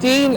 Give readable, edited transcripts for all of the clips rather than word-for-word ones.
3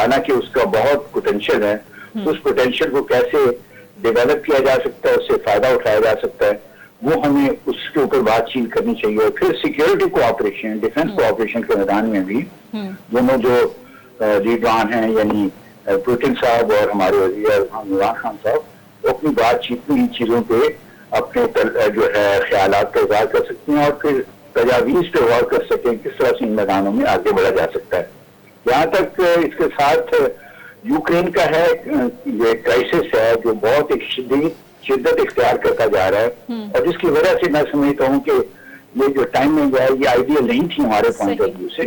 حالانکہ اس کا بہت پوٹینشیل ہے. اس پوٹینشیل کو کیسے ڈیولپ کیا جا سکتا ہے, اس سے فائدہ اٹھایا جا سکتا ہے, وہ ہمیں اس کے اوپر بات چیت کرنی چاہیے. اور پھر سیکیورٹی کوآپریشن, ڈیفنس کوآپریشن کے میدان میں بھی دونوں جو لیڈران ہیں یعنی پوٹن صاحب اور ہمارے وزیر اعظم عمران خان صاحب, وہ اپنی بات چیت میں ان چیزوں پہ اپنے جو ہے خیالات کا اظہار کر سکتے ہیں اور پھر تجاویز پہ غور کر سکیں کس طرح سے ان میدانوں میں آگے بڑھا جا سکتا ہے. یہاں تک اس کے ساتھ یوکرین کا ہے, یہ کرائسس ہے جو بہت ایک شدت اختیار کرتا جا رہا ہے, اور جس کی وجہ سے میں سمجھتا ہوں کہ یہ جو ٹائمنگ ہے یہ آئیڈیل نہیں تھی ہمارے پوائنٹ آف ویو سے,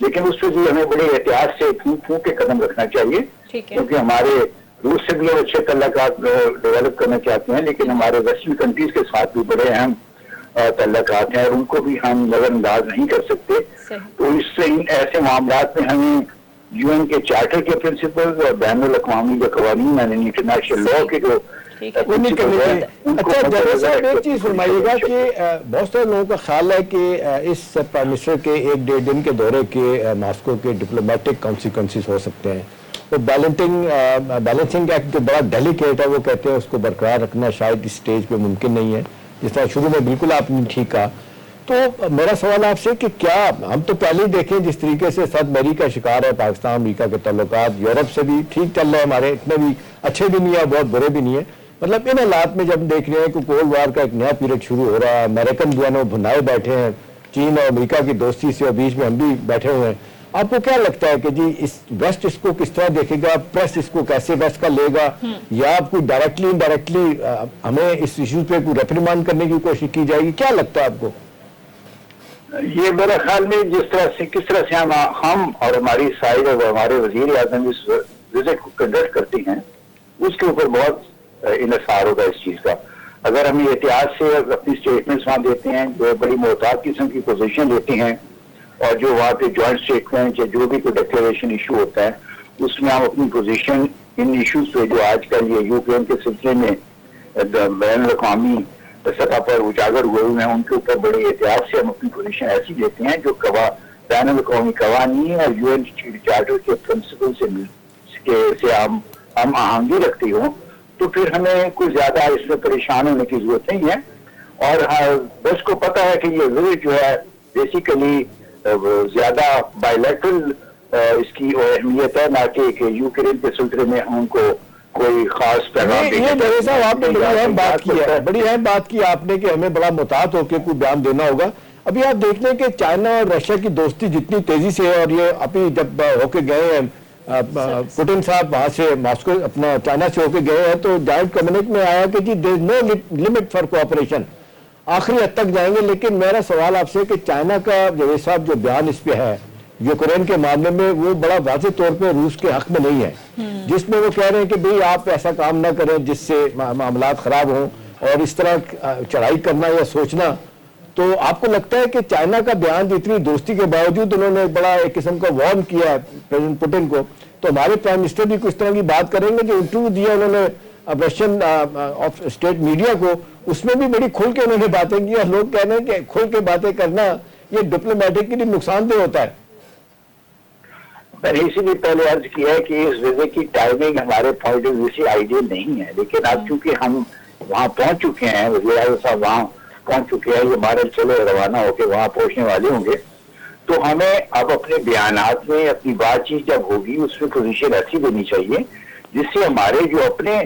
لیکن اس پہ بھی ہمیں بڑے احتیاط سے پھونک کے قدم رکھنا چاہیے, کیونکہ ہمارے روس سے بھی ہم اچھے تعلقات ڈیولپ کرنا چاہتے ہیں, لیکن ہمارے ویسٹرن کنٹریز کے ساتھ بھی بڑے اہم تعلقات ہیں اور ان کو بھی ہم نظر انداز نہیں کر سکتے. تو اس سے ایسے معاملات میں ہمیں یو این کے چارٹر کے پرنسپل اور بین الاقوامی جو قوانین ہیں انٹرنیشنل لا کے جو اچھا جنرل صاحب ایک چیز فرمائیے گا کہ بہت سارے لوگوں کا خیال ہے کہ اس پرائم منسٹر کے 1-1.5 دن کے دورے کے ماسکو کے ڈپلومیٹک کانسیکوینسز ہو سکتے ہیں. وہ بیلنسنگ ایکٹ جو بڑا ڈیلیکیٹ ہے وہ کہتے ہیں اس کو برقرار رکھنا شاید اس سٹیج پہ ممکن نہیں ہے, جس طرح شروع میں بالکل آپ نے ٹھیک کہا. تو میرا سوال آپ سے کہ کیا ہم تو پہلے ہی دیکھیں جس طریقے سے صد بری کا شکار ہے پاکستان امریکہ کے تعلقات, یورپ سے بھی ٹھیک چل رہے ہیں ہمارے, اتنے بھی اچھے بھی نہیں ہے بہت برے بھی نہیں ہے. مطلب ان حالات میں جب دیکھ رہے ہیں کہ کولڈ وار کا ایک نیا پیریڈ شروع ہو رہا ہے, امریکن جو ہے نا وہ بھنائے بیٹھے ہیں چین اور امریکہ کی دوستی سے, اور بیچ میں ہم بھی بیٹھے ہوئے ہیں. آپ کو کیا لگتا ہے کہ جی ویسٹ اس کو کس طرح دیکھے گا, پریس اس کو کیسے ویسٹ کا لے گا, یا آپ کو ڈائریکٹلی انڈائریکٹلی ہمیں اس ایشو پہ کوئی ریپریمانڈ کرنے کی کوشش کی جائے گی, کیا لگتا ہے آپ کو؟ یہ میرے خیال میں کس طرح سے ہم اور ہماری سائڈ اور ہمارے وزیر اعظم اس وزٹ کو کنڈکٹ کرتے ہیں اس کے اوپر بہت انحصار ہوگا اس چیز کا. اگر ہم احتیاط سے اپنی اسٹیٹمنٹس وہاں دیتے ہیں, جو بڑی محتاط قسم کی پوزیشن لیتے ہیں, اور جو وہاں پہ جوائنٹ اسٹیٹمنٹ یا جو بھی کوئی ڈکلیریشن ایشو ہوتا ہے اس میں ہم اپنی پوزیشن ان ایشوز پہ جو آج کل یہ یوکرین کے سلسلے میں بین الاقوامی سطح پر اجاگر ہوئے ہوئے ہیں ان کے اوپر بڑے احتیاط سے ہم اپنی پوزیشن ایسی دیتے ہیں جو بین الاقوامی قوانین اور یو این چارٹر کے پرنسپل سے ہم آہنگی رکھتے ہوں, تو پھر ہمیں کوئی زیادہ اس میں پریشان ہونے کی ضرورت نہیں ہے. اور بس کو پتا ہے کہ یہ وزٹ جو ہے بیسیکلی زیادہ بائیلیٹرل اس کی اہمیت ہے, نہ کہ یوکرین کے سلسلے میں ہم کو کوئی خاص پیغام یہ جنرل صاحب آپ نے بڑی اہم بات کی ہے, بڑی اہم بات کی آپ نے کہ ہمیں بڑا محتاط ہو کے کوئی بیان دینا ہوگا. ابھی آپ دیکھ لیں کہ چائنا اور رشیا کی دوستی جتنی تیزی سے ہے, اور یہ ابھی جب ہو کے گئے ہیں پوٹن صاحب وہاں سے ماسکو اپنا چائنا سے ہو کے گئے ہیں, تو جوائنٹ کمیونک میں آیا کہ جی دیر از نو لمٹ فار کوآپریشن, آخری حد تک جائیں گے. لیکن میرا سوال آپ سے کہ چائنا کا جاوید صاحب جو بیان اس پہ ہے یوکرین کے معاملے میں, وہ بڑا واضح طور پہ روس کے حق میں نہیں ہے, جس میں وہ کہہ رہے ہیں کہ بھئی آپ ایسا کام نہ کریں جس سے معاملات خراب ہوں, اور اس طرح چڑھائی کرنا یا سوچنا. تو آپ کو لگتا ہے کہ چائنا کا بیان اتنی دوستی کے باوجود انہوں نے بڑا ایک قسم کا وارن کیا ہے پریزیڈنٹ پوٹن کو, تو ہمارے پرائم منسٹر بھی کچھ طرح کی بات کریں گے جو انٹرویو دیا انہوں نے رشین آف اسٹیٹ میڈیا کو, اس میں بھی بڑی کھل کے انہوں نے باتیں کی, اور لوگ کہہ رہے ہیں کہ کھل کے باتیں کرنا یہ ڈپلومیٹک کے لیے نقصان دہ ہوتا ہے. میں نے اسی لیے پہلے عرض کیا ہے کہ اس وزٹ کی ٹائمنگ ہمارے پوائنٹ آف ویو سے آئیڈیل نہیں ہے, لیکن اب چونکہ ہم وہاں پہنچ چکے ہیں, وزیر اعظم صاحب وہاں پہنچ چکے ہیں, یہ ہمارے چلے روانہ ہو کے وہاں پہنچنے والے ہوں گے, تو ہمیں اب اپنے بیانات میں اپنی بات چیت جب ہوگی اس میں پوزیشن ایسی دینی چاہیے جس سے ہمارے جو اپنے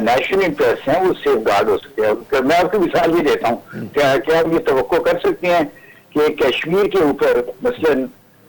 نیشنل انٹرسٹ ہیں وہ سیف گارڈ ہو سکتے ہیں. میں آپ کو مثال بھی دیتا ہوں, کیا ہم یہ توقع کر سکتے ہیں کہ کشمیر کے اوپر مثلاً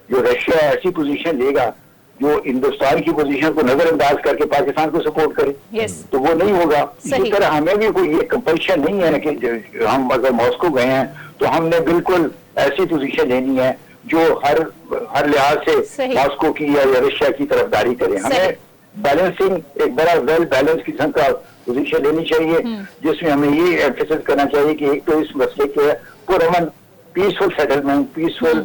جو رشیا ایسی پوزیشن لے گا جو ہندوستان کی پوزیشن کو نظر انداز کر کے پاکستان کو سپورٹ کرے, تو وہ نہیں ہوگا. اسی طرح ہمیں بھی کوئی یہ کمپلشن نہیں ہے کہ ہم اگر ماسکو گئے ہیں تو ہم نے بالکل ایسی پوزیشن لینی ہے جو ہر لحاظ سے ماسکو کی یا رشیا کی طرفداری کرے. ہمیں بیلنسنگ ایک بڑا ویل بیلنس قسم کا پوزیشن لینی چاہیے, جس میں ہمیں یہ ایمفیسس کرنا چاہیے کہ ایک تو اس مسئلے کے پرامن پیسفل سیٹلمنٹ, پیسفل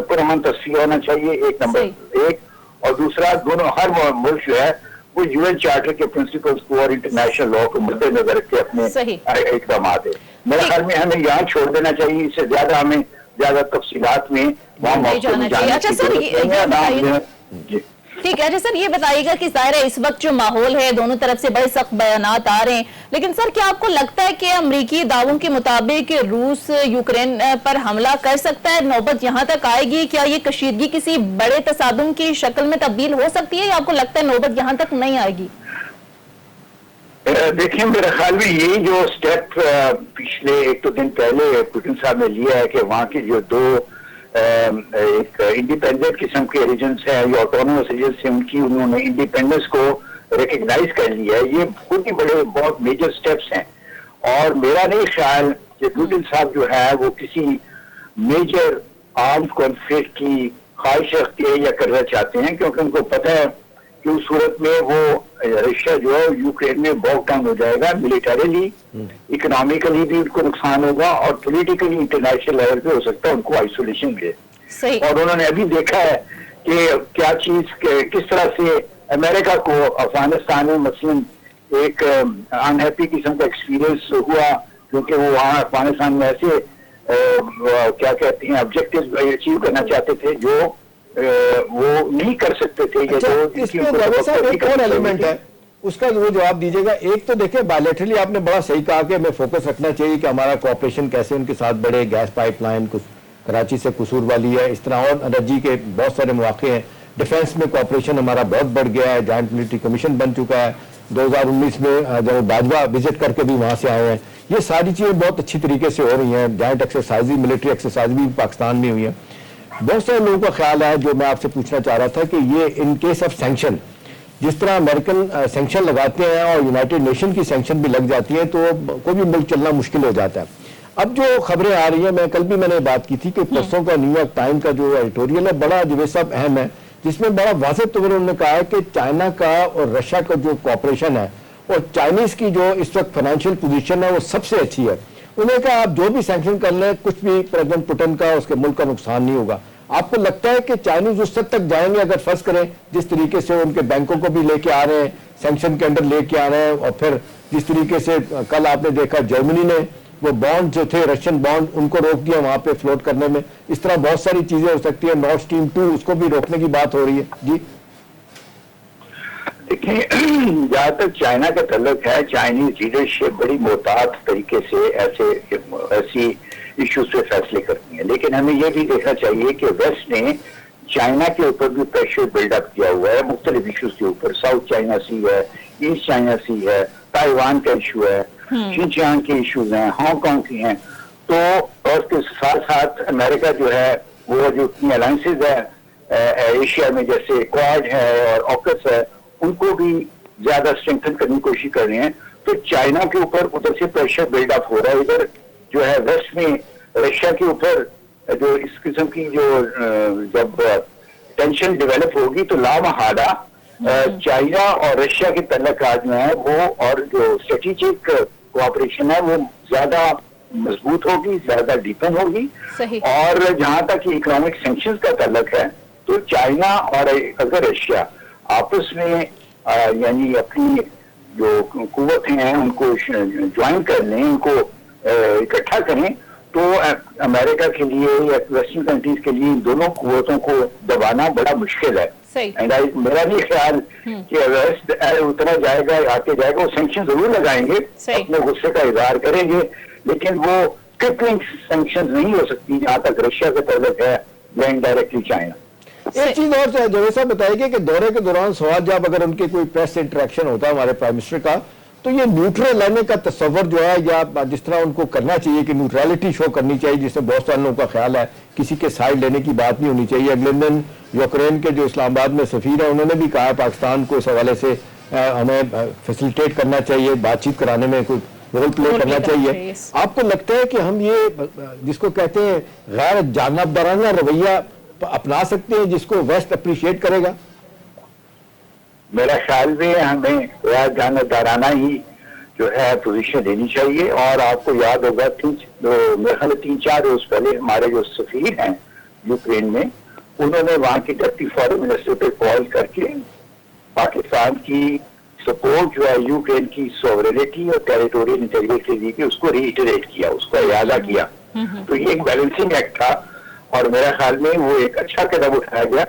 پرامن تصفیہ ہونا چاہیے, ایک نمبر ایک, اور دوسرا دونوں ہر ملک جو ہے وہ یو این چارٹر کے پرنسپلز کو اور انٹرنیشنل لا کو مد نظر رکھ کے اپنے اقدامات ہے. میرے خیال میں ہمیں یہاں چھوڑ دینا چاہیے, اس سے زیادہ ہمیں زیادہ تفصیلات میں وہاں جانا چاہیے. اچھا سر ٹھیک ہے. سر یہ بتائیے گا کہ ظاہر ہے اس وقت جو ماحول ہے دونوں طرف سے بڑے سخت بیانات آ رہے ہیں, لیکن سر کیا آپ کو لگتا ہے کہ امریکی دعووں کے مطابق روس یوکرین پر حملہ کر سکتا ہے؟ نوبت یہاں تک آئے گی؟ کیا یہ کشیدگی کسی بڑے تصادم کی شکل میں تبدیل ہو سکتی ہے, یا آپ کو لگتا ہے نوبت یہاں تک نہیں آئے گی؟ دیکھیں میرے خیال میں یہی جو سٹیپ پچھلے 1-2 دن پہلے پوٹن صاحب نے لیا ہے کہ وہاں کے جو 2 ایک انڈیپینڈنٹ قسم کے ریجنز ہیں, یا آٹونومس ریجنز ہیں, ان کی انہوں نے انڈیپینڈنس کو ریکگنائز کر لیا ہے. یہ خود ہی بڑے بہت میجر سٹیپس ہیں, اور میرا نہیں خیال کہ پوٹن صاحب جو ہے وہ کسی میجر آرمڈ کانفلکٹ کی خواہش رکھتے ہیں یا کرنا چاہتے ہیں, کیونکہ ان کو پتہ ہے کہ اس صورت میں وہ رشیا جو ہے یوکرین میں باک ڈاؤن ہو جائے گا, ملیٹریلی اکنامیکلی بھی ان کو نقصان ہوگا, اور پولیٹیکلی انٹرنیشنل لیول پہ ہو سکتا ہے ان کو آئسولیشن ملے. اور انہوں نے ابھی دیکھا ہے کہ کیا چیز کس طرح سے امریکہ کو افغانستان میں مثلاً ایک انہیپی قسم کا ایکسپیرئنس ہوا, کیونکہ وہ وہاں افغانستان میں ایسے کیا کہتے ہیں آبجیکٹیو اچیو کرنا چاہتے تھے جو وہ نہیں کر سکتے تھے. اس میں ایک اور ایلیمنٹ ہے, اس کا وہ جواب دیجیے گا. ایک تو دیکھیں بائیلیٹرلی آپ نے بڑا صحیح کہا کہ ہمیں فوکس رکھنا چاہیے کہ ہمارا کوآپریشن کیسے ان کے ساتھ بڑھے. گیس پائپ لائن کراچی سے قصور والی ہے, اس طرح اور انرجی کے بہت سارے مواقع ہیں. ڈیفینس میں کوآپریشن ہمارا بہت بڑھ گیا ہے, جوائنٹ ملٹری کمیشن بن چکا ہے. 2019 میں جب باجوہ وزٹ کر کے بھی وہاں سے آئے ہیں. یہ ساری چیزیں بہت اچھی طریقے سے ہو رہی ہیں. جوائنٹ ایکسرسائز, ملٹری ایکسرسائز بھی پاکستان میں ہوئی ہیں. بہت سارے لوگوں کا خیال ہے, جو میں آپ سے پوچھنا چاہ رہا تھا, کہ یہ ان کیس آف سینکشن, جس طرح امریکن سینکشن لگاتے ہیں اور یونائٹڈ نیشن کی سینکشن بھی لگ جاتی ہیں, تو کوئی بھی ملک چلنا مشکل ہو جاتا ہے. اب جو خبریں آ رہی ہیں, کل بھی میں نے بات کی تھی کہ پرسوں کا نیو یارک ٹائم کا جو ایڈیٹوریل ہے بڑا جوید صاحب اہم ہے, جس میں بڑا واضح طور پر انہوں نے کہا ہے کہ چائنا کا اور رشیا کا جو کوآپریشن ہے اور چائنیز کی جو اس وقت فائنینشیل پوزیشن ہے وہ سب سے اچھی ہے. انہوں نے کہا آپ جو بھی سینکشن کر لیں, کچھ بھی پریزیڈنٹ پوٹن کا اس کے ملک کا نقصان نہیں ہوگا. آپ کو لگتا ہے کہ چائنیز اس حد تک جائیں گے, اگر فرض کریں جس طریقے سے ان کے بینکوں کو بھی لے کے آ رہے ہیں, سینکشن کے انڈر لے کے آ رہے ہیں, اور پھر جس طریقے سے کل آپ نے دیکھا جرمنی نے وہ بانڈ جو تھے رشین بانڈ ان کو روک دیا وہاں پہ فلوٹ کرنے میں. اس طرح بہت ساری چیزیں ہو سکتی ہیں. نارڈ اسٹریم 2 اس کو بھی روکنے کی بات ہو رہی ہے. جی دیکھیں, جہاں تک چائنا کا تعلق ہے, چائنیز لیڈرشپ بڑی محتاط طریقے سے ایسی ایشوز پہ فیصلے کرتی ہیں, لیکن ہمیں یہ بھی دیکھنا چاہیے کہ ویسٹ نے چائنا کے اوپر بھی پریشر بلڈ اپ کیا ہوا ہے مختلف ایشوز کے اوپر. ساؤتھ چائنا سی ہے, ایسٹ چائنا سی ہے, تائیوان کا ایشو ہے, شنچیانگ کے ایشوز ہیں, ہانگ کانگ کی ہیں. تو اور اس کے ساتھ ساتھ امریکہ جو ہے وہ جو اتنی الائنسز ہے ایشیا میں, جیسے کوائڈ ہے اور آکس ہے, ان کو بھی زیادہ اسٹرینتھن کرنے کی کوشش کر رہے ہیں. تو چائنا کے اوپر ادھر سے پریشر بلڈ اپ ہو رہا ہے. ادھر جو ہے ویسٹ میں رشیا کے اوپر جو اس قسم کی جو جب ٹینشن ڈیولپ ہوگی تو لامحالہ چائنا اور رشیا کے تعلقات جو ہیں وہ, اور جو اسٹریٹجک کوآپریشن ہے وہ زیادہ مضبوط ہوگی, زیادہ ڈیپن ہوگی. اور جہاں تک اکنامک سینکشنز کا تعلق ہے تو چائنا اور اگر رشیا آپس میں یعنی اپنی جو قوتیں ہیں ان کو جوائن کر لیں, ان کو اکٹھا کریں, تو امریکہ کے لیے یا ویسٹرن کنٹریز کے لیے ان دونوں قوتوں کو دبانا بڑا مشکل ہے. میرا بھی خیال کہ ویسٹ اتنا جائے گا, آتے جائے گا, وہ سینکشن ضرور لگائیں گے, اپنے غصے کا اظہار کریں گے, لیکن وہ کرپلنگ سینکشن نہیں ہو سکتی جہاں تک رشیا کا تعلق ہے یا انڈائریکٹلی چائنا. ایک چیز اور جوید صاحب بتائیے گا کہ دورے کے دوران سواد جب اگر ان کے کوئی پریس انٹریکشن ہوتا ہے ہمارے پرائم منسٹر کا, تو یہ نیوٹرل رہنے کا تصور جو ہے, یا جس طرح ان کو کرنا چاہیے کہ نیوٹرلٹی شو کرنی چاہیے, جس میں بہت سارے لوگوں کا خیال ہے کسی کے سائڈ لینے کی بات نہیں ہونی چاہیے. اگلے دن یوکرین کے جو اسلام آباد میں سفیر ہیں انہوں نے بھی کہا ہے پاکستان کو اس حوالے سے ہمیں فیسیلیٹیٹ کرنا چاہیے, بات چیت کرانے میں کوئی رول پلے کرنا چاہیے. آپ کو لگتا ہے کہ ہم یہ جس کو کہتے ہیں غیر جانبدارانہ رویہ اپنا سکتے ہیں جس کو ویسٹ اپریشیٹ کرے گا؟ میرا خیال میں ہمیں جانبدارانہ ہی جو ہے پوزیشن لینی چاہیے. اور آپ کو یاد ہوگا 3-4 روز پہلے ہمارے جو سفیر ہیں یوکرین میں, انہوں نے وہاں کی ڈپٹی فارن منسٹر پہ کال کر کے پاکستان کی سپورٹ جو ہے یوکرین کی سوورینٹی اور ٹیریٹوریل انٹیگریٹی کے لیے اس کو ریٹریٹ کیا, اس کو اعادہ کیا. تو یہ ایک بیلنسنگ ایکٹ تھا, اور میرا خیال میں وہ ایک اچھا قدم اٹھایا گیا.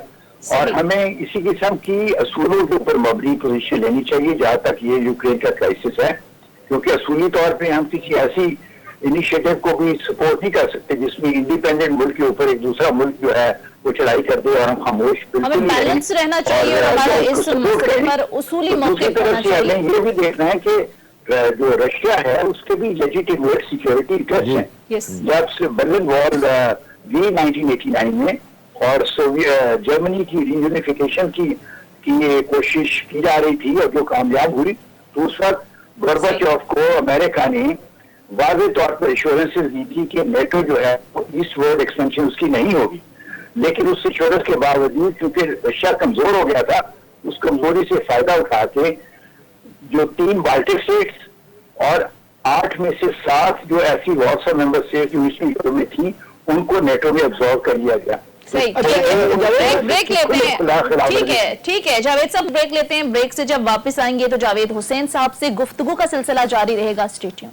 اور ہمیں اسی قسم کی اصولوں کے اوپر مبنی پوزیشن لینی چاہیے جہاں تک یہ یوکرین کا کرائسس ہے، کیونکہ اصولی طور پہ ہم کسی ایسی انیشیٹو کو بھی سپورٹ نہیں کر سکتے جس میں انڈیپینڈنٹ ملک کے اوپر ایک دوسرا ملک جو ہے وہ چڑھائی کر دے اور ہم خاموش ہمیں بیلنس رہنا چاہیے اور ہمارا اس مسئلے پر اصولی موقف ہونا چاہیے. ہمیں یہ بھی دیکھنا ہے کہ جو رشیا ہے اس کے بھی لیجیٹیمیٹ سیکیورٹی انٹرسٹ ہیں. جب سے برلن وال بھی 1989 میں اور جرمنی کی ریونیفیکیشن کی کوشش کی جا رہی تھی اور جو کامیاب ہوئی تو اس وقت گورباچوف کو امریکہ نے واضح طور پر ایشورنسز دی تھی کہ نیٹو جو ہے ایسٹ ورلڈ ایکسپینشن اس کی نہیں ہوگی، لیکن اس ایشورنس کے باوجود کیونکہ رشیا کمزور ہو گیا تھا اس کمزوری سے فائدہ اٹھا کے جو 3 بالٹک اسٹیٹس اور 8 میں سے 7 جو ایسی وارسا ممبر اسٹیٹ جو ایسٹرن یورپ میں تھیں ان کو نیٹو میں ابزارو کر لیا گیا. بریک لیتے ہیں. ٹھیک ہے جاوید صاحب بریک لیتے ہیں. بریک سے جب واپس آئیں گے تو جاوید حسین صاحب سے گفتگو کا سلسلہ جاری رہے گا. Stay tune.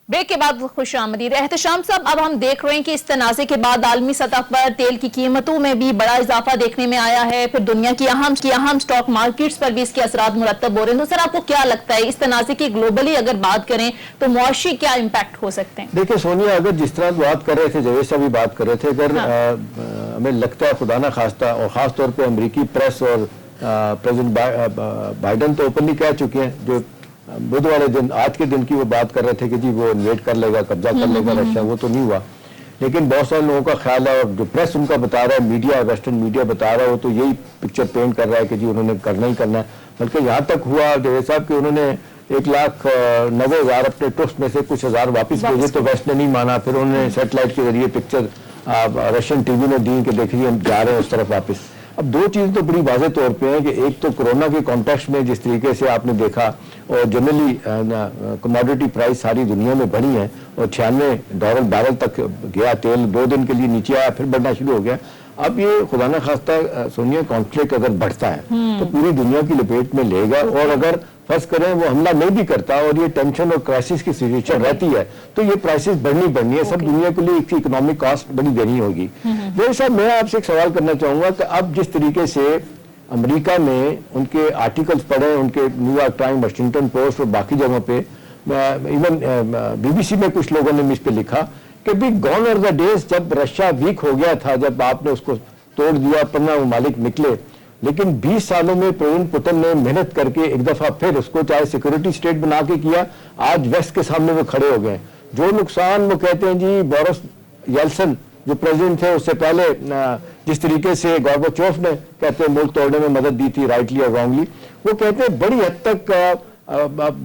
بریک کے بعد خوش آمدید. احتشام صاحب اب ہم دیکھ رہے ہیں کہ اس تنازع کے بعد عالمی سطح پر تیل کی قیمتوں میں بھی بڑا اضافہ دیکھنے میں آیا ہے، پھر دنیا کی اہم سٹاک مارکیٹس پر بھی اس کے اثرات مرتب ہو رہے ہیں. تو سر آپ کو کیا لگتا ہے اس تنازع کی گلوبلی اگر بات کریں تو معاشی کیا امپیکٹ ہو سکتے ہیں؟ دیکھیں سونیا، اگر جس طرح بات کر رہے تھے جاوید صاحب بھی بات کر رہے تھے، اگر ہمیں لگتا ہے خدا نہ خواستہ اور خاص طور پہ امریکی پریس اور پریزیڈنٹ بائیڈن تو اوپنلی کہہ چکے ہیں، جو بدھ والے دن آج کے دن کی وہ بات کر رہے تھے کہ جی وہ انویٹ کر لے گا، قبضہ کر لے گا رشیا، وہ تو نہیں ہوا. لیکن بہت سارے لوگوں کا خیال ہے اور جو پریس ان کا بتا رہا ہے، میڈیا ویسٹرن میڈیا بتا رہا ہے، وہ تو یہی پکچر پینٹ کر رہا ہے کہ جی انہوں نے کرنا ہی کرنا ہے. بلکہ یہاں تک ہوا جاوید صاحب کہ انہوں نے 1,90,000 اپنے ٹرسٹ میں سے کچھ ہزار واپس بھیجے تو ویسٹ نے نہیں مانا. پھر انہوں نے سیٹلائٹ کے ذریعے پکچر رشین ٹی وی نے دی کہ دیکھیے ہم جا رہے ہیں اس طرف واپس. اب 2 چیزیں تو بڑی واضح طور پہ ہیں کہ ایک تو کورونا کے کانٹیکسٹ میں جس طریقے سے آپ نے دیکھا اور جنرلی کموڈیٹی پرائس ساری دنیا میں بڑھی ہیں اور $96 بیرل تک گیا تیل، 2 دن کے لیے نیچے آیا پھر بڑھنا شروع ہو گیا. اب یہ خدا نہ خواستہ سونیا کانفلکٹ اگر بڑھتا ہے تو پوری دنیا کی لپیٹ میں لے گا، اور اگر فرض کریں وہ حملہ نہیں بھی کرتا اور یہ ٹینشن اور کرائسس کی سچویشن رہتی ہے تو یہ پرائسز بڑھنی ہے. سب دنیا کے لیے ایک اکنامک کاسٹ بڑی دینی ہوگی. میرے صاحب میں آپ سے ایک سوال کرنا چاہوں گا کہ اب جس طریقے سے امریکہ میں ان کے آرٹیکلز پڑھے، ان کے new York time, Washington post اور باقی جگہوں پہ، ایون BBC میں کچھ لوگوں نے اس پہ لکھا کہ بھی گون آر دا ڈیز جب رشیا ویک ہو گیا تھا، جب آپ نے اس کو توڑ دیا، 15 ممالک نکلے، لیکن 20 سالوں میں پریزیڈنٹ پوٹن نے محنت کر کے ایک دفعہ پھر اس کو چاہے سیکورٹی اسٹیٹ بنا کے کیا. آج ویسٹ کے سامنے وہ کھڑے ہو گئے. جو نقصان وہ کہتے ہیں جی بورس یلسن جو پریزیڈنٹ تھے اس سے پہلے جس طریقے سے گورباچوف نے کہتے ہیں ملک توڑنے میں مدد دی تھی رائٹلی اور رانگلی، وہ کہتے ہیں بڑی حد تک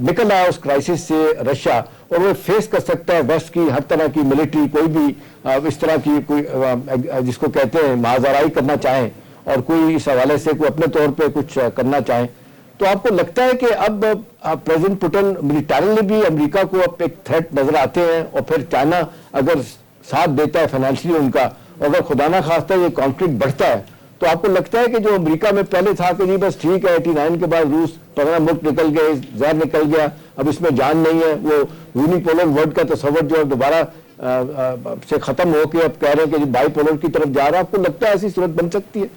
نکل آیا اس کرائسس سے رشیا اور وہ فیس کر سکتا ہے ویسٹ کی ہر طرح کی ملٹری کوئی بھی اس طرح کی کوئی جس کو کہتے ہیں معاذرائی کرنا چاہیں اور کوئی اس حوالے سے کوئی اپنے طور پہ کچھ کرنا چاہیں. تو آپ کو لگتا ہے کہ اب پریزیڈنٹ پوٹن ملیٹرلی بھی امریکہ کو اب ایک تھریٹ نظر آتے ہیں، اور پھر چائنا اگر ساتھ دیتا ہے فائنینشلی ان کا، اگر خدا نہ خواستہ یہ کانفلکٹ بڑھتا ہے تو آپ کو لگتا ہے کہ جو امریکہ میں پہلے تھا کہ جی بس ٹھیک ہے 89 کے بعد روس 15 ملک نکل گئے، زہر نکل گیا، اب اس میں جان نہیں ہے، وہ یونیپولر ورلڈ کا تصور جو دوبارہ سے ختم ہو کے اب کہہ رہے ہیں کہ بائی پولر کی طرف جا رہا ہے، آپ کو لگتا ہے ایسی صورت بن سکتی ہے؟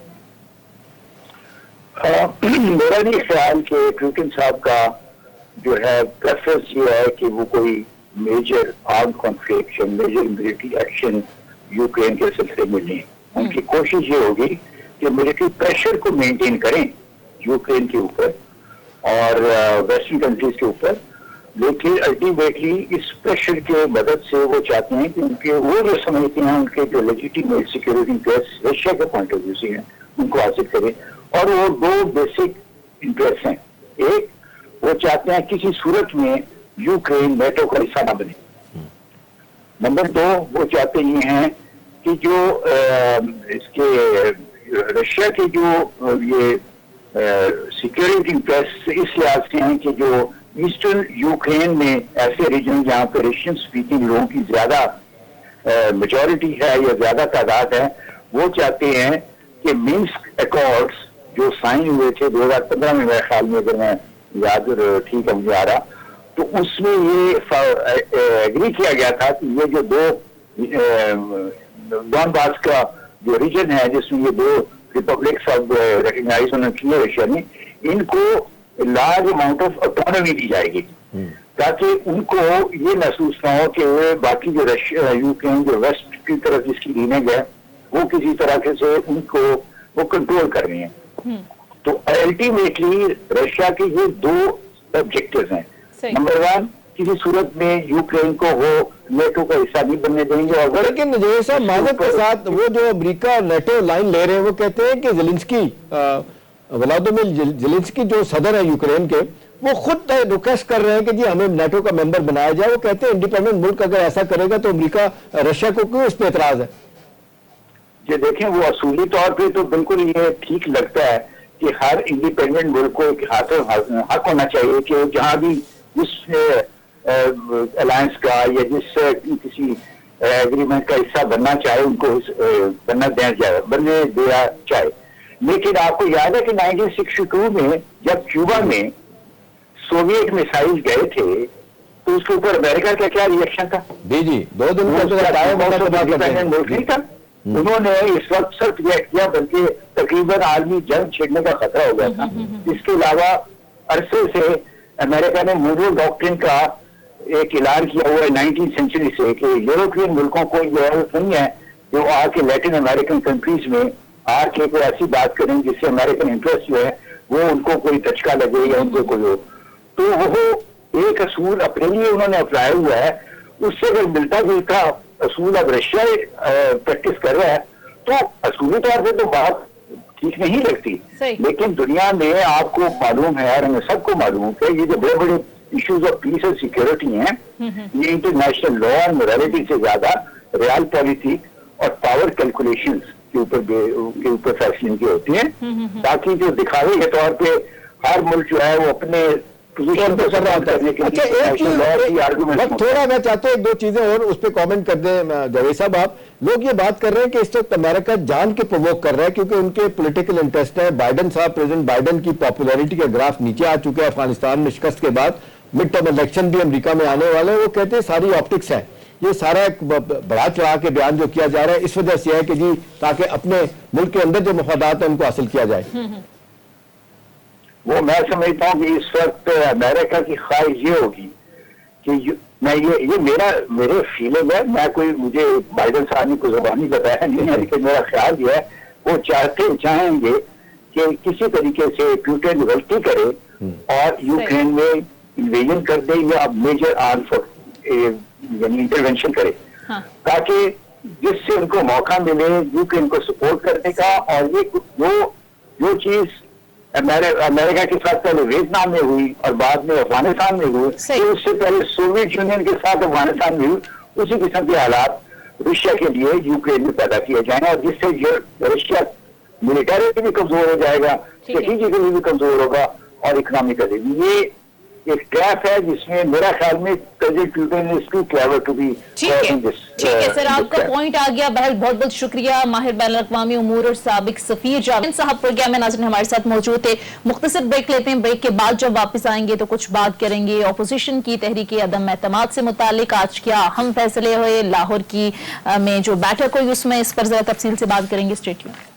میرا نہیں خیال کہ پوٹن صاحب کا جو ہے پریفرنس یہ ہے کہ وہ کوئی میجر آرم کانفلکٹ یا میجر ملٹری ایکشن یوکرین کے سلسلے میں لیں. ان کی کوشش یہ ہوگی کہ ملٹری پریشر کو مینٹین کریں یوکرین کے اوپر اور ویسٹرن کنٹریز کے اوپر، لیکن الٹیمیٹلی اس پریشر کے مدد سے وہ چاہتے ہیں کہ ان کے وہ جو سمجھتے ہیں ان کے جو لیجیٹیمیٹ سیکورٹی انٹرسٹ رشیا کے پوائنٹ آف ویو سے ہیں ان کو حاصل کریں. اور وہ 2 بیسک انٹرسٹ ہیں. ایک وہ چاہتے ہیں کسی صورت میں یوکرین نیٹو کا حصہ نہ بنے. نمبر 2 وہ چاہتے یہ ہیں کہ جو اس کے رشیا کے جو یہ سیکورٹی انٹرسٹ اس لحاظ سے ہیں کہ جو ایسٹرن یوکرین میں ایسے ریجن جہاں پہ رشین اسپیکنگ لوگوں کی زیادہ میجورٹی ہے یا زیادہ تعداد ہے، وہ چاہتے ہیں کہ مینسک ایکارڈز جو سائن ہوئے تھے 2015 میں میرے خیال میں اگر میں یاد ٹھیک ہے مجھے آ رہا، تو اس میں یہ ایگری کیا گیا تھا کہ یہ جو دو ڈونباس کا جو ریجن ہے جس میں یہ دو ریپبلکس اب ریکگنائز ہونے کی رشیا نے، ان کو لارج اماؤنٹ آف اٹانومی دی جائے گی تاکہ ان کو یہ محسوس نہ ہو کہ وہ باقی جو یوکرین جو ویسٹ کی طرف جس کی لینگ ہے وہ کسی طرح سے ان کو وہ کنٹرول کر رہی ہیں. تو الٹیمیٹلی رشیا کے یہ دو آبجیکٹیوز ہیں. نمبر 1 کسی صورت میں یوکرین کو وہ نیٹو کا حصہ نہیں بننے دیں گے. اور لیکن جیسا معذرت کے ساتھ وہ جو امریکہ نیٹو لائن لے رہے ہیں وہ کہتے ہیں کہ زیلنسکی ولادیمیر زیلنسکی جو صدر ہیں یوکرین کے وہ خود ریکویسٹ کر رہے ہیں کہ جی ہمیں نیٹو کا ممبر بنایا جائے. وہ کہتے ہیں انڈیپینڈنٹ ملک اگر ایسا کرے گا تو امریکہ رشیا کو کیوں اس پہ اعتراض ہے؟ یہ دیکھیں وہ اصولی طور پہ تو بالکل یہ ٹھیک لگتا ہے کہ ہر انڈیپینڈنٹ ملک کو ایک حق ہونا چاہیے کہ وہ جہاں بھی جس الائنس کا یا جس کسی ایگریمنٹ کا حصہ بننا چاہے ان کو بننے دیا چاہے. لیکن آپ کو یاد ہے کہ 1962 میں جب کیوبا میں سوویٹ میسائل گئے تھے تو اس کے اوپر امریکہ کا کیا ریئیکشن تھا؟ جی 2 دن ملک نہیں تھا. انہوں نے اس وقت صرف ریئیکٹ کیا بلکہ تقریباً عالمی جنگ چھڑنے کا خطرہ ہو گیا تھا. اس کے علاوہ عرصے سے امریکہ نے مونرو ڈاکٹرن کا ایک اعلان کیا ہوا ہے 19 سینچری سے کہ یورپین ملکوں کو یہ ضرورت نہیں ہے کہ وہ آ کے لیٹن امریکن کنٹریز میں آ کے کوئی ایسی بات کریں جس سے امریکن انٹرسٹ جو ہے وہ ان کو کوئی دھچکا لگے یا ان کو کوئی ہو. تو وہ ایک اصول اپنے لیے انہوں نے اپنایا ہوا ہے. اس سے اگر ملتا جلتا اصول اب رشیا پریکٹس کر رہا ہے تو اصولی طور پہ تو بات ٹھیک نہیں لگتی. لیکن دنیا میں آپ کو معلوم ہے اور ہمیں سب کو معلوم ہے یہ جو بڑے بڑے ایشوز آف پیس اور سیکورٹی ہیں یہ انٹرنیشنل لا اور موریلٹی سے زیادہ ریال پالیٹک اور پاور کیلکولیشنز کے اوپر فیصلے کی ہوتی ہیں تاکہ جو دکھاوے کے طور پہ ہر ملک جو ہے وہ اپنے تھوڑا میں چاہتا ہوں 1-2 چیزیں اور اس پہ کامنٹ کر دیں جاوید صاحب. آپ لوگ یہ بات کر رہے ہیں کہ اس وقت امریکہ جان کے پرووک کر رہا ہے کیونکہ ان کے پولیٹیکل انٹرسٹ ہے. بائیڈن صاحب پریزیڈنٹ بائیڈن کی پاپولیرٹی کا گراف نیچے آ چکا ہے افغانستان میں شکست کے بعد. مڈ ٹرم الیکشن بھی امریکہ میں آنے والے ہیں. وہ کہتے ہیں ساری آپٹکس ہے. یہ سارا ایک بڑا چڑھا کے بیان جو کیا جا رہا ہے اس وجہ سے ہے کہ جی تاکہ اپنے ملک کے اندر جو مفادات ہیں ان کو حاصل کیا جائے. وہ میں سمجھتا ہوں کہ اس وقت امریکہ کی خواہش یہ ہوگی کہ میں یہ میرے فیلنگ ہے. میں کوئی مجھے بائیڈن صاحب نے کوئی زبانی بتایا نہیں ہے لیکن میرا خیال یہ ہے وہ چاہیں گے کہ کسی طریقے سے پیوٹن غلطی کرے اور یوکرین میں انویژن کر دے یا میجر یعنی انٹرونشن کرے تاکہ جس سے ان کو موقع ملے یوکرین کو سپورٹ کرنے کا. اور یہ جو چیز امریکہ کے ساتھ پہلے ویتنام میں ہوئی اور بعد میں افغانستان میں ہوئی اس سے پہلے سوویت یونین کے ساتھ افغانستان میں ہوئی اسی قسم کے حالات روسیا کے لیے یوکرین میں پیدا کیے جائیں اور جس سے رشیا ملٹری بھی کمزور ہو جائے گا اسٹریٹجیکلی بھی کمزور ہوگا اور اکنامکلی بھی. یہ ایک ٹریپ ہے جس میں میرا خیال میں ٹھیک ہے سر آپ کا پوائنٹ آ گیا. بہرحال بہت بہت شکریہ. ماہر بین الاقوامی امور اور سابق سفیر جاوید صاحب پروگرام میں ناظرین ہمارے ساتھ موجود تھے. مختصر بریک لیتے ہیں. بریک کے بعد جب واپس آئیں گے تو کچھ بات کریں گے اپوزیشن کی تحریک عدم اعتماد سے متعلق. آج کیا اہم فیصلے ہوئے لاہور کی میں جو بیٹھک ہوئی اس میں اس پر ذرا تفصیل سے بات کریں گے. Stay tuned.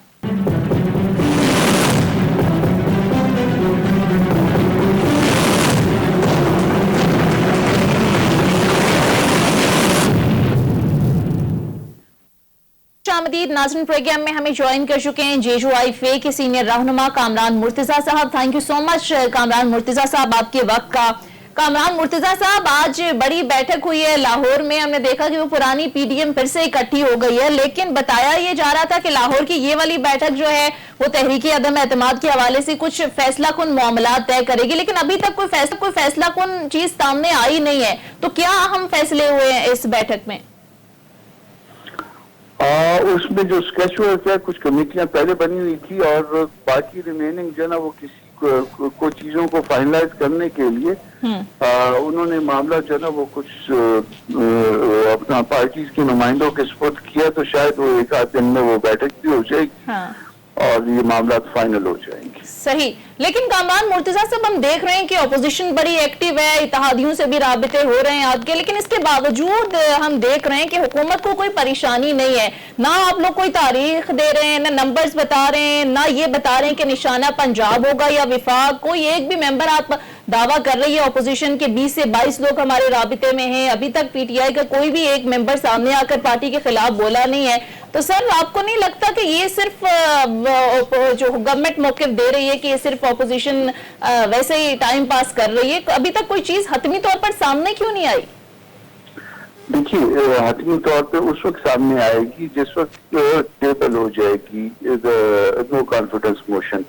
آمدید ناظرین. پروگرام میں ہمیں جوائن کر چکے ہیں JUI کے سینئر رہنما کامران مرتضیٰ صاحب. تھینک یو سو مچ کامران مرتضیٰ صاحب آپ کے وقت کا. کامران مرتضیٰ صاحب آج بڑی بیٹھک ہوئی ہے لاہور میں. ہم نے دیکھا کہ وہ پرانی PDM پھر سے اکٹھی ہو گئی ہے لیکن بتایا یہ جا رہا تھا کہ لاہور کی یہ والی بیٹھک جو ہے وہ تحریک عدم اعتماد کے حوالے سے کچھ فیصلہ کن معاملات طے کرے گی لیکن ابھی تک کوئی فیصلہ کن چیز سامنے آئی نہیں ہے. تو کیا اہم فیصلے ہوئے ہیں اس بیٹھک میں؟ اس میں جو اسکیچ ہوا کیا کچھ کمیٹیاں پہلے بنی ہوئی تھی اور باقی ریمیننگ جو ہے نا وہ کسی کو چیزوں کو فائنلائز کرنے کے لیے انہوں نے معاملہ جو ہے نا وہ کچھ اپنا پارٹیز کے نمائندوں کے سپرد کیا تو شاید وہ 1 آدھ دن میں وہ بیٹھک بھی ہو جائے گی. اور یہ معاملات فائنل ہو جائیں گے. صحیح. لیکن کامران مرتضیٰ صاحب ہم دیکھ رہے ہیں کہ اپوزیشن بڑی ایکٹیو ہے, اتحادیوں سے بھی رابطے ہو رہے ہیں آپ کے, لیکن اس کے باوجود ہم دیکھ رہے ہیں کہ حکومت کو کوئی پریشانی نہیں ہے. نہ آپ لوگ کوئی تاریخ دے رہے ہیں, نہ نمبرز بتا رہے ہیں, نہ یہ بتا رہے ہیں کہ نشانہ پنجاب ہوگا یا وفاق. کوئی ایک بھی ممبر آپ دعویٰ کر رہی ہے اپوزیشن کے 20 سے 22 لوگ ہمارے رابطے میں ہیں, ابھی تک پی ٹی آئی کا کوئی بھی ایک ممبر سامنے آ کر پارٹی کے خلاف بولا نہیں ہے. تو سر آپ کو نہیں لگتا کہ یہ صرف جو گورنمنٹ موقف دے رہی ہے کہ یہ صرف اپوزیشن ویسے ہی ٹائم پاس کر رہی ہے, ابھی تک کوئی چیز حتمی طور پر سامنے کیوں نہیں آئی؟ دیکھیے حتمی طور پہ اس وقت سامنے آئے گی جس وقت ٹیبل ہو جائے گی نو کانفیڈنس موشن.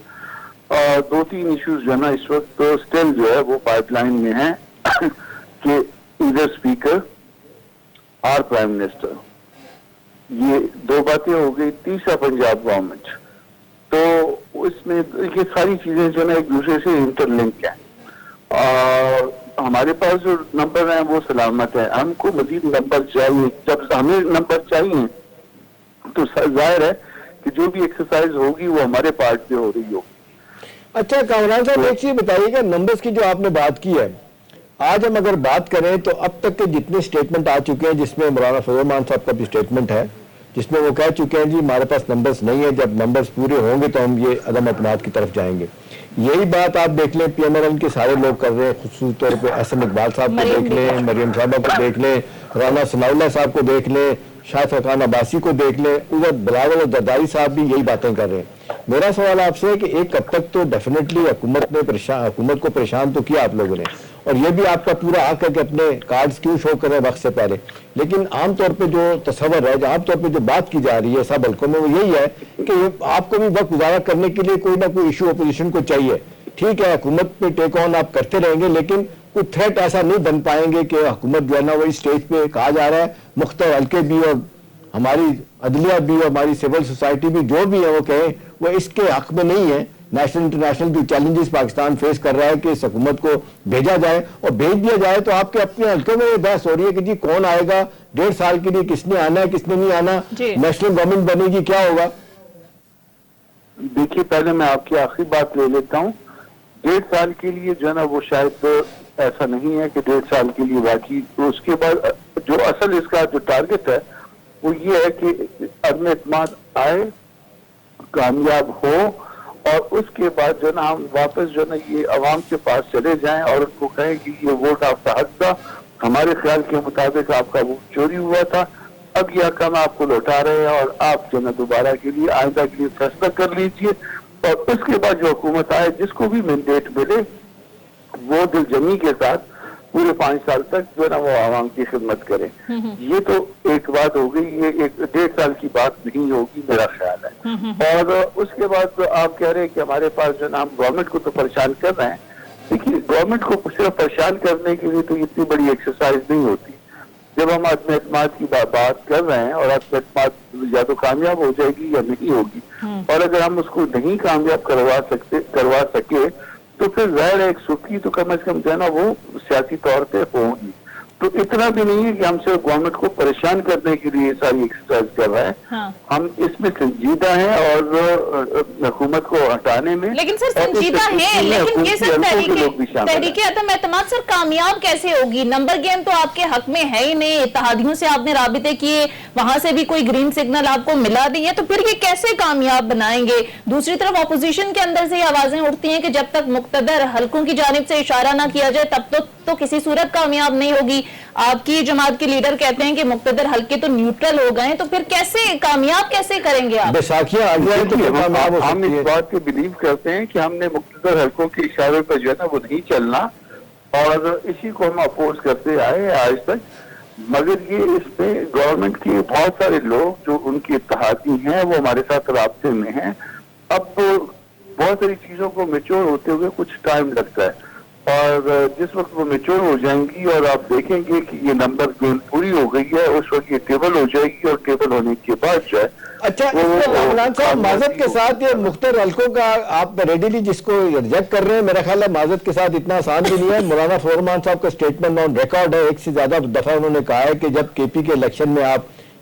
2-3 ایشوز جو ہے نا اس وقت سٹل جو ہے وہ پائپ لائن میں ہیں کہ ادھر اسپیکر اور پرائم منسٹر, یہ 2 باتیں ہو گئی. تیسرا پنجاب گورنمنٹ, تو اس میں یہ ساری چیزیں جو ہے نا ایک دوسرے سے انٹر لنک ہیں. اور ہمارے پاس جو نمبر ہیں وہ سلامت ہے, ہم کو مزید نمبر چاہیے. جب ہمیں نمبر چاہیے تو ظاہر ہے کہ جو بھی ایکسرسائز ہوگی وہ ہمارے پارٹ پہ ہو رہی ہوگی. اچھا کامران صاحب ایک چیز بتائیے گا, نمبرز کی جو آپ نے بات کی ہے, آج ہم اگر بات کریں تو اب تک کے جتنے سٹیٹمنٹ آ چکے ہیں, جس میں مولانا فضل الرحمان صاحب کا بھی سٹیٹمنٹ ہے جس میں وہ کہہ چکے ہیں جی ہمارے پاس نمبرز نہیں ہیں, جب نمبرز پورے ہوں گے تو ہم یہ عدم اعتماد کی طرف جائیں گے. یہی بات آپ دیکھ لیں پی ایم ایل این کے سارے لوگ کر رہے ہیں, خصوصی طور پہ احسن اقبال صاحب کو دیکھ لیں, مریم صاحبہ کو دیکھ لیں, رانا ثناء اللہ صاحب کو دیکھ لیں, شاہ فرقان عباسی کو دیکھ لیں, ادھر بلاول اور زرداری صاحب بھی یہی باتیں کر رہے ہیں. میرا سوال آپ سے ہے کہ ایک اب تک تو ڈیفینیٹلی حکومت کو پریشان تو کیا آپ لوگوں نے, اور یہ بھی آپ کا پورا حق ہے کہ اپنے کارڈز کیوں شو کریں وقت سے پہلے, لیکن عام طور پہ جو تصور ہے, عام طور پہ جو بات کی جا رہی ہے سب حلقوں میں, وہ یہی ہے کہ آپ کو بھی وقت گزارا کرنے کے لیے کوئی نہ کوئی ایشو اپوزیشن کو چاہیے. ٹھیک ہے حکومت پہ ٹیک آن آپ کرتے رہیں گے, لیکن کوئی تھریٹ ایسا نہیں بن پائیں گے کہ حکومت جو ہے نا وہ اس سٹیج پہ کہا جا رہا ہے مختلف حلقے بھی اور ہماری عدلیہ بھی اور ہماری سول سوسائٹی بھی جو بھی ہے وہ کہیں وہ اس کے حق میں نہیں ہے. نیشنل انٹرنیشنل جو چیلنجز پاکستان فیس کر رہا ہے کہ اس حکومت کو بھیجا جائے, اور بھیج دیا جائے تو آپ کے اپنے حلقے میں یہ بحث ہو رہی ہے کہ جی کون آئے گا 1.5 سال کے لیے, کس نے آنا ہے کس نے نہیں آنا, نیشنل گورنمنٹ بنے گی, کیا ہوگا. دیکھیے پہلے میں آپ کی آخری بات لے لیتا ہوں. 1.5 سال کے لیے جو ہے نا وہ شاید ایسا نہیں ہے کہ 1.5 سال کے لیے باقی, تو اس کے بعد جو اصل اس کا جو ٹارگٹ ہے وہ یہ ہے کہ عدم اعتماد آئے, کامیاب ہو, اور اس کے بعد جو ہے نا ہم واپس جو ہے نا یہ عوام کے پاس چلے جائیں اور ان کو کہیں کہ یہ ووٹ آپ کا حق تھا, ہمارے خیال کے مطابق آپ کا ووٹ چوری ہوا تھا, اب یہ رقم آپ کو لوٹا رہے ہیں اور آپ جو ہے نا دوبارہ کے لیے آئندہ کے لیے فیصلہ کر لیجئے. اور اس کے بعد جو حکومت آئے جس کو بھی مینڈیٹ ملے وہ دل جمی کے ساتھ پورے 5 سال تک جو ہے نا وہ عوام کی خدمت کرے. یہ تو ایک بات ہو گئی, یہ 1.5 سال کی بات نہیں ہوگی میرا خیال ہے. اور اس کے بعد آپ کہہ رہے ہیں کہ ہمارے پاس جو ہے نا ہم گورنمنٹ کو تو پریشان کر رہے ہیں. دیکھیے گورنمنٹ کو صرف پریشان کرنے کے لیے تو اتنی بڑی ایکسرسائز نہیں ہوتی. جب ہم عدم اعتماد کی بات کر رہے ہیں اور عدم اعتماد یا تو کامیاب ہو جائے گی یا نہیں ہوگی, اور اگر ہم اس کو نہیں کامیاب کروا سکے تو پھر ظاہر ہے ایک سکی تو کم از کم جو ہے نا وہ سیاسی طور پہ ہوگی. تو اتنا بھی نہیں ہے کہ ہم صرف گورنمنٹ کو پریشان کرنے کے لیے ساری ایکسرسائز کر رہے ہیں, ہم اس میں سنجیدہ ہیں اور حکومت کو ہٹانے میں. لیکن سر سنجیدہ ہیں, لیکن یہ سر تحریک عدم اعتماد سر کامیاب کیسے ہوگی؟ نمبر گیم تو آپ کے حق میں ہے ہی نہیں, اتحادیوں سے آپ نے رابطے کیے, وہاں سے بھی کوئی گرین سگنل آپ کو ملا نہیں ہے, تو پھر یہ کیسے کامیاب بنائیں گے؟ دوسری طرف اپوزیشن کے اندر سے یہ آوازیں اٹھتی ہیں کہ جب تک مقتدر حلقوں کی جانب سے اشارہ نہ کیا جائے تب تو کسی صورت کامیاب نہیں ہوگی. آپ کی جماعت کے لیڈر کہتے ہیں کہ مقتدر حلقے تو نیوٹرل ہو گئے, تو پھر کیسے کامیاب کیسے کریں گے آپ؟ ہم اس بات کو بلیو کرتے ہیں کہ ہم نے مقتدر حلقوں کے اشارے پر جو ہے نا وہ نہیں چلنا, اور اسی کو ہم اپوز کرتے آئے آج تک. مگر یہ اس میں گورنمنٹ کے بہت سارے لوگ جو ان کے اتحادی ہیں وہ ہمارے ساتھ رابطے میں ہیں. اب بہت ساری چیزوں کو میچور ہوتے ہوئے کچھ ٹائم لگتا ہے, اور جس وقت وہ میچور ہو جائیں گی اور آپ دیکھیں گے کہ یہ نمبر گیم پوری ہو گئی ہے, اس وقت یہ ٹیبل ہو جائے گی, اور ٹیبل ہونے کے بعد جو ہے اچھا صاحب معذرت کے ساتھ یہ مختلف حلقوں کا آپ ریڈیلی جس کو ریجیکٹ کر رہے ہیں, میرا خیال ہے معذرت کے ساتھ اتنا آسان بھی نہیں ہے. مولانا فضل الرحمان صاحب کا سٹیٹمنٹ آن ریکارڈ ہے, ایک سے زیادہ دفعہ انہوں نے کہا ہے کہ جب کے پی کے الیکشن میں آپ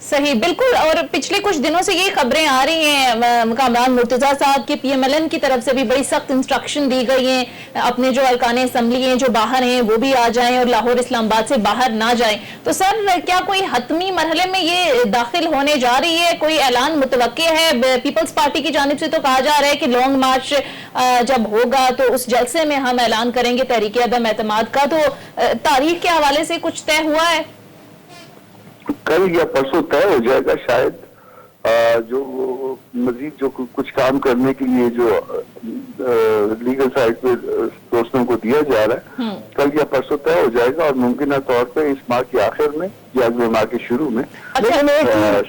صحیح بالکل. اور پچھلے کچھ دنوں سے یہ خبریں آ رہی ہیں کامران مرتضیٰ صاحب کے پی ایم ایل این کی طرف سے بھی بڑی سخت انسٹرکشن دی گئی ہیں, اپنے جو ارکان اسمبلی ہیں جو باہر ہیں وہ بھی آ جائیں اور لاہور اسلام آباد سے باہر نہ جائیں. تو سر کیا کوئی حتمی مرحلے میں یہ داخل ہونے جا رہی ہے, کوئی اعلان متوقع ہے؟ پیپلز پارٹی کی جانب سے تو کہا جا رہا ہے کہ لانگ مارچ جب ہوگا تو اس جلسے میں ہم اعلان کریں گے تحریک عدم اعتماد کا. تو تاریخ کے حوالے سے کچھ طے ہوا ہے؟ کل یا پرسوں طے ہو جائے گا شاید, جو مزید جو کچھ کام کرنے کے لیے جو لیگل سائٹ پہ دوستوں کو دیا جا رہا ہے, کل یا پرسوں طے ہو جائے گا, اور ممکنہ طور پہ اس ماہ کے آخر میں یا اگلے ماہ کے شروع میں. لیکن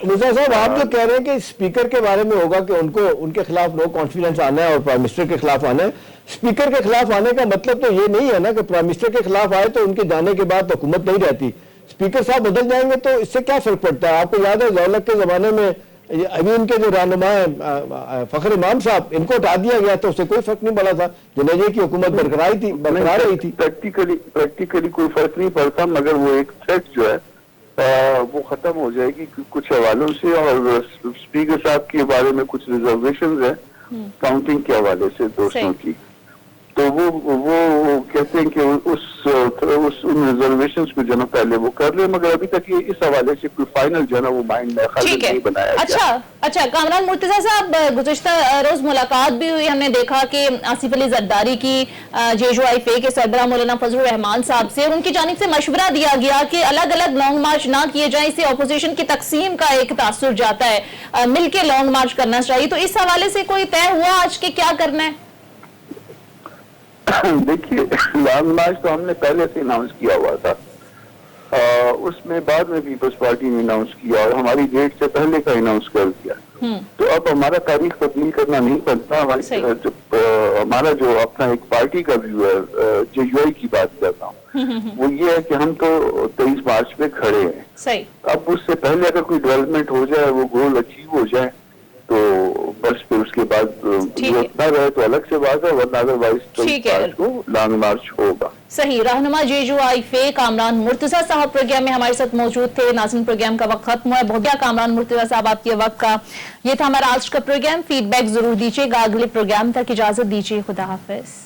مرزا صاحب آپ جو کہہ رہے ہیں کہ اسپیکر کے بارے میں ہوگا کہ ان کے خلاف نو کانفیڈنس آنا ہے اور پرائم منسٹر کے خلاف آنا ہے. اسپیکر کے خلاف آنے کا مطلب تو یہ نہیں ہے نا کہ پرائم منسٹر کے خلاف آئے تو ان کے جانے کے بعد حکومت نہیں رہتی. اسپیکر صاحب بدل جائیں گے تو اس سے کیا فرق پڑتا ہے؟ آپ کو یاد ہے ضیاء کے زمانے میں ابھی ان کے جو رہنما ہیں فخر امام صاحب, ان کو ہٹا دیا گیا تو اس سے کوئی فرق نہیں پڑا تھا, جنیجے کی حکومت برقرار رہی تھی. پریکٹیکلی کوئی فرق نہیں پڑتا, مگر وہ ایک تھریٹ جو ہے وہ ختم ہو جائے گی کچھ حوالوں سے. اور اسپیکر صاحب کے بارے میں کچھ ریزرویشنز ہیں کاؤنٹنگ کے حوالے سے دوستوں کی, تو وہ کہتے ہیں کہ ان ریزرویشنز کو جو نا پہلے وہ کر لیں, مگر ابھی تک یہ اس حوالے سے کوئی فائنل جو ہے نا وہ مائنڈ میں خالی نہیں بنایا گیا. اچھا کامران مرتضیٰ صاحب, گزشتہ روز ملاقات بھی ہوئی, ہم نے دیکھا کہ آصف علی زرداری کی جے یو آئی فے کے سربراہ مولانا فضل الرحمان صاحب سے, اور ان کی جانب سے مشورہ دیا گیا کہ الگ الگ لانگ مارچ نہ کیے جائیں, اس سے اپوزیشن کی تقسیم کا ایک تاثر جاتا ہے, مل کے لانگ مارچ کرنا چاہیے. تو اس حوالے سے کوئی طے ہوا آج کہ کیا کرنا ہے؟ دیکھیے, لانگ مارچ تو ہم نے پہلے سے اناؤنس کیا ہوا تھا, اس میں بعد میں پیپلز پارٹی نے اناؤنس کیا اور ہماری ڈیٹ سے پہلے کا اناؤنس کر دیا. تو اب ہمارا تاریخ تبدیل کرنا نہیں پڑتا. ہمارا جو اپنا ایک پارٹی کا ویو ہے, جو یو آئی کی بات کرتا ہوں, وہ یہ ہے کہ ہم تو 23 مارچ پہ کھڑے ہیں. اب اس سے پہلے اگر کوئی ڈیولپمنٹ ہو جائے, وہ گول اچیو ہو جائے, تو بس پھر اس کے بعد نہ رہے تو الگ سے بات ہے, ورنہ ادروائز کو لانگ مارچ ہوگا. صحیح. رہنما جے یو آئی فے کامران مرتضیٰ صاحب پروگرام میں ہمارے ساتھ موجود تھے. ناظرین, پروگرام کا وقت ختم ہوا ہے. بہت بہت کامران مرتضیٰ صاحب آپ کے وقت کا. یہ تھا ہمارا آج کا پروگرام. فیڈ بیک ضرور دیجیے گا. اگلے پروگرام تک اجازت دیجیے. خدا حافظ.